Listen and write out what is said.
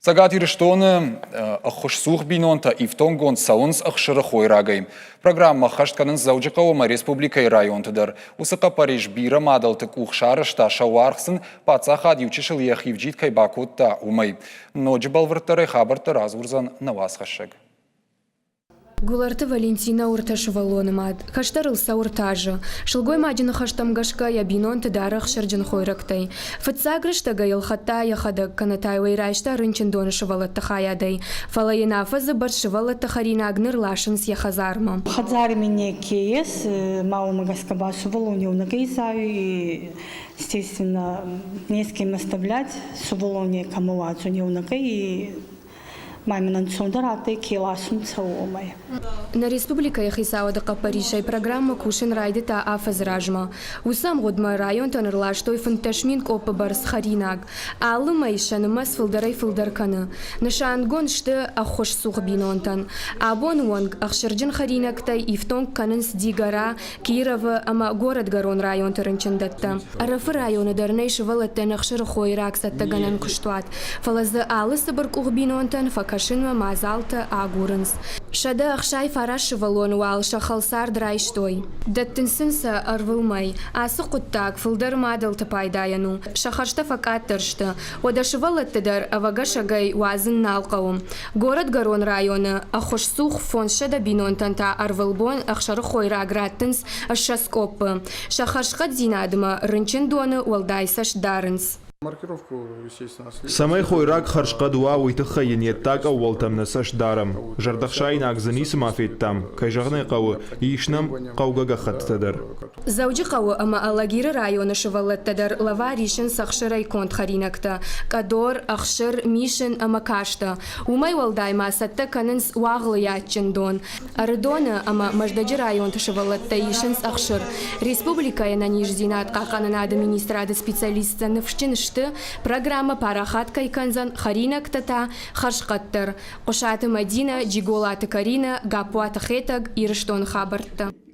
Цагаат ирштоны ахушсух бинонта ифтонгон саунс ахшырахой рагай. Программа хаштkanın Заужикаума Республикай районтыдыр. Усыка Париж бира мадалтык ухшарышта шауархсын пацаха дивчишыл яхивджит кайбакутта умай. Ноджи балвыртары хабарты разурзан навасхашыг. Гуларты Валентина урташывалонымад. Хаштарылса уртажы. Шылгой мадины хаштамгашка ябинон тыдарах шырджын хойрактай. Фатсагрышта гайлхатта яхадак канатай вайрайшта рынчын донышывалатты хаядай. Фалайынафазы баршывалатты харина агныр лашынс яхазарма. Хадзари мне кейс, маумагаскаба сувалоне унагайзаю и, естественно, не с кем оставлять сувалоне камуацу не унагай и маминан сондараты киласун цаумай. На республика яхисаудака Парижай программа кушин райдыта афазражма. Усам годма район тонерлаштой фанташмин копы барс харинаг. Алымай шанымас фылдарай фылдарканы. Нашангон шты ахош сух бинонтан. Абон вонг ахшырджин харинагтай ифтонг канынс дигара Кирова ама город гарон район тарынчындатта. Арафы районы дарнай шывалаттан ахшыр хойрак саттаганан куштуат. Фалазы алысы баркух бинонтан факашынма мазалта агурынс. Шада ахшай фараши валон уал шахалсар драйштой. Даттынсынса арвылмай. Асы құттак фылдар мадалты пайдаяну. Шахаршта факаттыршты. Одашывалаттыдар авага шагай уазын налқауым. Город гарон районы ахошсух фоншада бинонтанта арвылбон ахшары хойра аграттынс ашшаскопы. Шахаршқа дзинадыма рынчын доны уалдайсаш дарынс. Самай хойрак харшқа дуа уйтыха ениеттак ауалтам насаш дарам. Жардахшайн агзанис мафеттам. Кайжағны қауы ишнам қауғаға қаттыдар. Заужи қауы ама алагиры районы шывалаттыдар лава ришын сақшырай конт харинакта. Кадор ақшыр мишын ама кашта. Умай уалдайма сатта канынс уағлы ятчын дон. Арыдоны ама маждаджы районты шывалатта ишын сақшыр. Республика яна ниждинат қақанын администрады специалистса nëfshчынышты программа парахат кайканзан харинак тата харшқаттыр. Қошаты Мадина, Джиголаты Карина, Гапуаты Хетаг, Ирыштон хабартты.